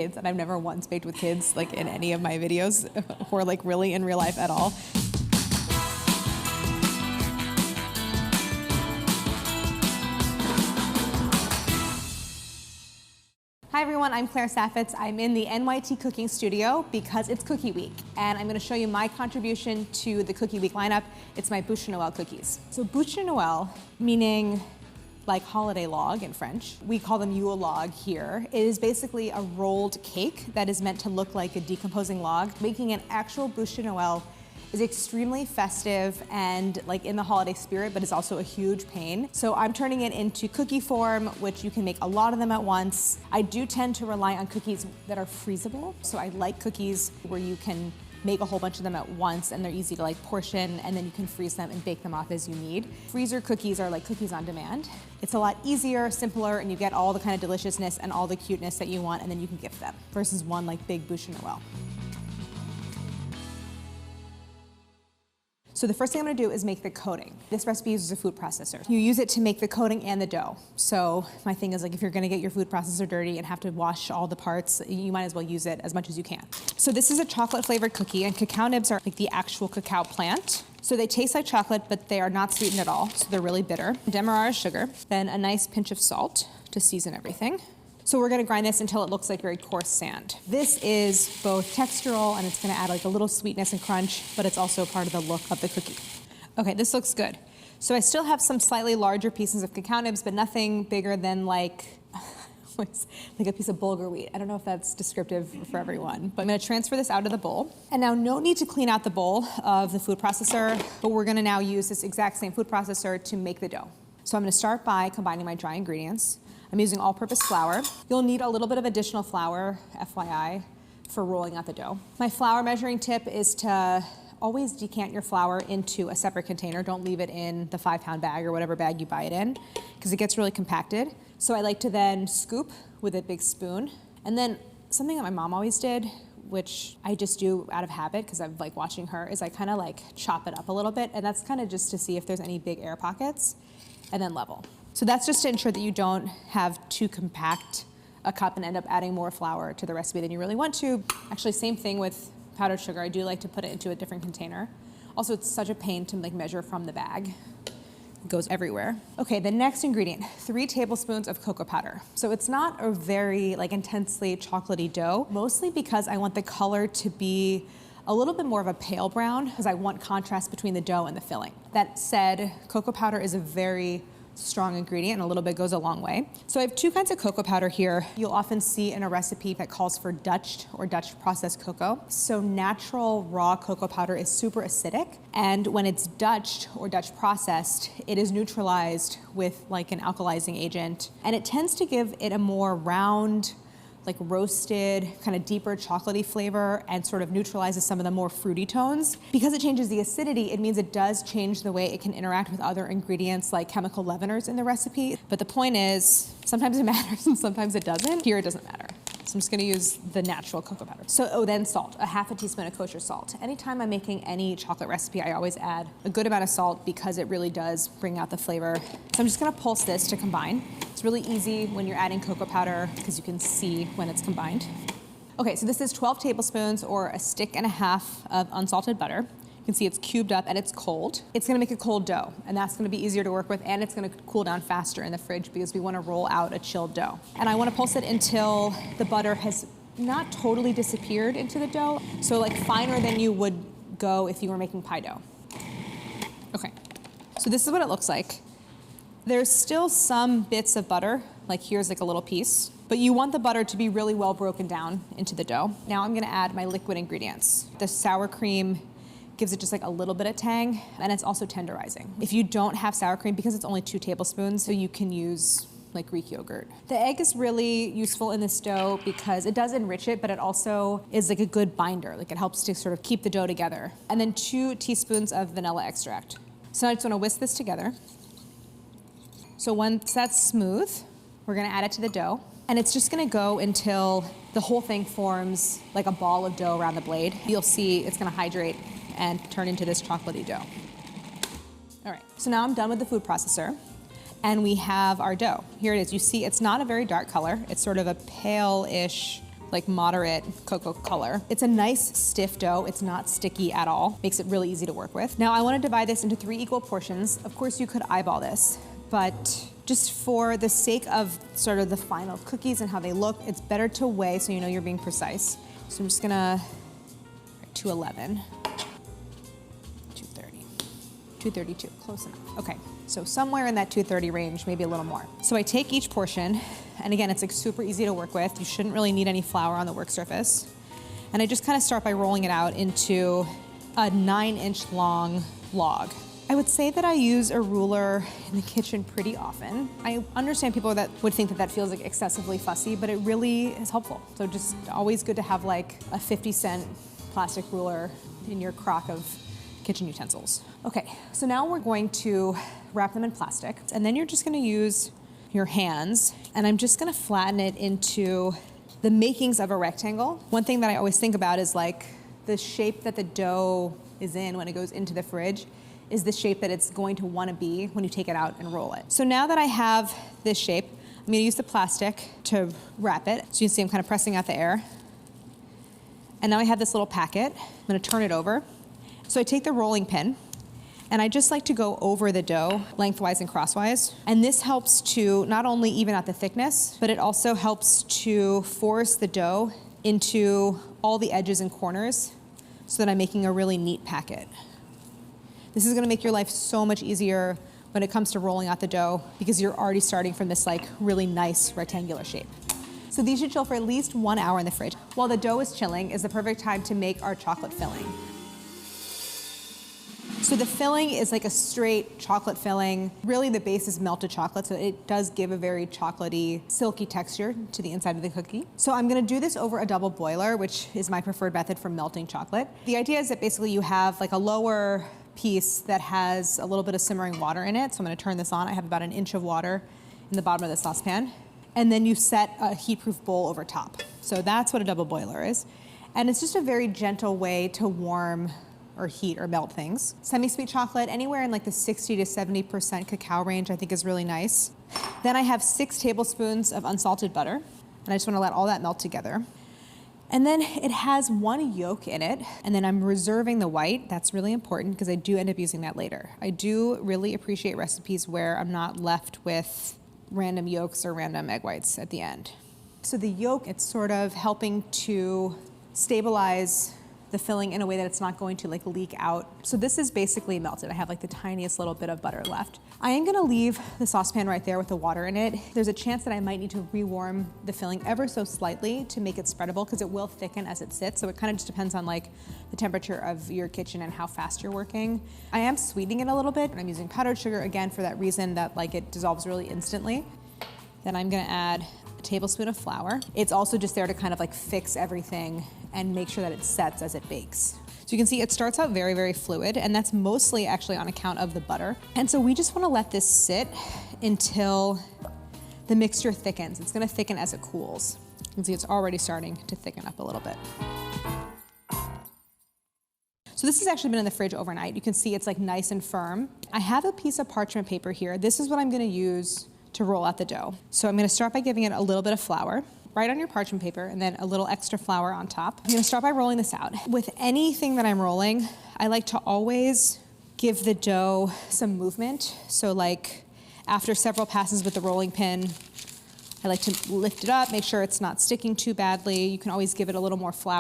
kids, and I've never once baked with kids like in any of my videos or like really in real life at all. Hi everyone, I'm Saffitz. I'm in the NYT cooking studio because it's Cookie Week, and I'm going to show you my contribution to the Cookie Week lineup. It's my Bûche Noël cookies. So Bûche Noël, meaning like holiday log in French. We call them Yule log here. It is basically a rolled cake that is meant to look like a decomposing log. Making an actual Bûche Noël is extremely festive and like in the holiday spirit, but it's also a huge pain. So I'm turning it into cookie form, which you can make a lot of them at once. I do tend to rely on cookies that are freezable. So I like cookies where you can make a whole bunch of them at once and they're easy to like portion, and then you can freeze them and bake them off as you need. Freezer cookies are like cookies on demand. It's a lot easier, simpler, and you get all the kind of deliciousness and all the cuteness that you want, and then you can gift them versus one like big Bûche Noël. So the first thing I'm gonna do is make the coating. This recipe uses a food processor. You use it to make the coating and the dough. So my thing is like, if you're gonna get your food processor dirty and have to wash all the parts, you might as well use it as much as you can. So this is a chocolate flavored cookie, and cacao nibs are like the actual cacao plant. So they taste like chocolate, but they are not sweetened at all. So they're really bitter. Demerara sugar, then a nice pinch of salt to season everything. So we're gonna grind this until it looks like very coarse sand. This is both textural and it's gonna add like a little sweetness and crunch, but it's also part of the look of the cookie. Okay, this looks good. So I still have some slightly larger pieces of cacao nibs, but nothing bigger than like a piece of bulgur wheat. I don't know if that's descriptive for everyone, but I'm gonna transfer this out of the bowl. And now no need to clean out the bowl of the food processor, but we're gonna now use this exact same food processor to make the dough. So I'm gonna start by combining my dry ingredients. I'm using all-purpose flour. You'll need a little bit of additional flour, FYI, for rolling out the dough. My flour measuring tip is to always decant your flour into a separate container. Don't leave it in the 5-pound bag or whatever bag you buy it in, because it gets really compacted. So I like to then scoop with a big spoon. And then something that my mom always did, which I just do out of habit because I'm like watching her, is I kind of like chop it up a little bit, and that's kind of just to see if there's any big air pockets, and then level. So that's just to ensure that you don't have too compact a cup and end up adding more flour to the recipe than you really want to. Actually, same thing with powdered sugar. I do like to put it into a different container. Also, it's such a pain to like measure from the bag. It goes everywhere. Okay, the next ingredient, 3 tablespoons of cocoa powder. So it's not a very like intensely chocolatey dough, mostly because I want the color to be a little bit more of a pale brown because I want contrast between the dough and the filling. That said, cocoa powder is a very strong ingredient, and a little bit goes a long way. So I have 2 kinds of cocoa powder here. You'll often see in a recipe that calls for Dutch or Dutch processed cocoa. So natural raw cocoa powder is super acidic, and when it's Dutched or Dutch processed, it is neutralized with like an alkalizing agent, and it tends to give it a more round, like roasted, kind of deeper chocolatey flavor, and sort of neutralizes some of the more fruity tones. Because it changes the acidity, it means it does change the way it can interact with other ingredients like chemical leaveners in the recipe. But the point is, sometimes it matters and sometimes it doesn't. Here it doesn't matter. So I'm just gonna use the natural cocoa powder. So, then salt, a ½ teaspoon of kosher salt. Anytime I'm making any chocolate recipe, I always add a good amount of salt because it really does bring out the flavor. So I'm just gonna pulse this to combine. It's really easy when you're adding cocoa powder because you can see when it's combined. Okay, so this is 12 tablespoons or a stick and a half of unsalted butter. You can see it's cubed up and it's cold. It's gonna make a cold dough, and that's gonna be easier to work with, and it's gonna cool down faster in the fridge because we wanna roll out a chilled dough. And I wanna pulse it until the butter has not totally disappeared into the dough, so like finer than you would go if you were making pie dough. Okay, so this is what it looks like. There's still some bits of butter, like here's like a little piece, but you want the butter to be really well broken down into the dough. Now I'm gonna add my liquid ingredients. The sour cream gives it just like a little bit of tang, and it's also tenderizing. If you don't have sour cream, because it's only 2 tablespoons, so you can use like Greek yogurt. The egg is really useful in this dough because it does enrich it, but it also is like a good binder. Like it helps to sort of keep the dough together. And then 2 teaspoons of vanilla extract. So I just wanna whisk this together. So once that's smooth, we're gonna add it to the dough. And it's just gonna go until the whole thing forms like a ball of dough around the blade. You'll see it's gonna hydrate and turn into this chocolatey dough. All right, so now I'm done with the food processor, and we have our dough. Here it is. You see it's not a very dark color. It's sort of a pale-ish like moderate cocoa color. It's a nice stiff dough. It's not sticky at all. Makes it really easy to work with. Now I want to divide this into 3 equal portions. Of course you could eyeball this, but just for the sake of sort of the final cookies and how they look, it's better to weigh so you know you're being precise. So I'm just gonna 211, 230, 232, close enough. Okay, so somewhere in that 230 range, maybe a little more. So I take each portion, and again, it's like super easy to work with. You shouldn't really need any flour on the work surface. And I just kind of start by rolling it out into a 9-inch long log. I would say that I use a ruler in the kitchen pretty often. I understand people that would think that that feels like excessively fussy, but it really is helpful. So just always good to have like a 50-cent plastic ruler in your crock of kitchen utensils. Okay, so now we're going to wrap them in plastic, and then you're just gonna use your hands, and I'm just gonna flatten it into the makings of a rectangle. One thing that I always think about is like the shape that the dough is in when it goes into the fridge is the shape that it's going to wanna be when you take it out and roll it. So now that I have this shape, I'm gonna use the plastic to wrap it. So you can see I'm kind of pressing out the air. And now I have this little packet. I'm gonna turn it over. So I take the rolling pin, and I just like to go over the dough lengthwise and crosswise. And this helps to not only even out the thickness, but it also helps to force the dough into all the edges and corners so that I'm making a really neat packet. This is gonna make your life so much easier when it comes to rolling out the dough because you're already starting from this like really nice rectangular shape. So these should chill for at least 1 hour in the fridge. While the dough is chilling is the perfect time to make our chocolate filling. So the filling is like a straight chocolate filling. Really the base is melted chocolate, so it does give a very chocolatey, silky texture to the inside of the cookie. So I'm gonna do this over a double boiler, which is my preferred method for melting chocolate. The idea is that basically you have like a lower piece that has a little bit of simmering water in it. So I'm gonna turn this on. I have about 1 inch of water in the bottom of the saucepan. And then you set a heat-proof bowl over top. So that's what a double boiler is. And it's just a very gentle way to warm or heat or melt things. Semi-sweet chocolate, anywhere in like the 60 to 70% cacao range, I think is really nice. Then I have 6 tablespoons of unsalted butter, and I just wanna let all that melt together. And then it has 1 yolk in it, and then I'm reserving the white. That's really important because I do end up using that later. I do really appreciate recipes where I'm not left with random yolks or random egg whites at the end. So the yolk, it's sort of helping to stabilize the filling in a way that it's not going to like leak out. So this is basically melted. I have like the tiniest little bit of butter left. I am gonna leave the saucepan right there with the water in it. There's a chance that I might need to rewarm the filling ever so slightly to make it spreadable because it will thicken as it sits. So it kind of just depends on like the temperature of your kitchen and how fast you're working. I am sweetening it a little bit. I'm using powdered sugar again for that reason that like it dissolves really instantly. Then I'm gonna add a tablespoon of flour. It's also just there to kind of like fix everything and make sure that it sets as it bakes. So you can see it starts out very, very fluid, and that's mostly actually on account of the butter. And so we just wanna let this sit until the mixture thickens. It's gonna thicken as it cools. You can see it's already starting to thicken up a little bit. So this has actually been in the fridge overnight. You can see it's like nice and firm. I have a piece of parchment paper here. This is what I'm gonna use to roll out the dough. So I'm gonna start by giving it a little bit of flour, right on your parchment paper, and then a little extra flour on top. I'm gonna start by rolling this out. With anything that I'm rolling, I like to always give the dough some movement. So like after several passes with the rolling pin, I like to lift it up, make sure it's not sticking too badly. You can always give it a little more flour.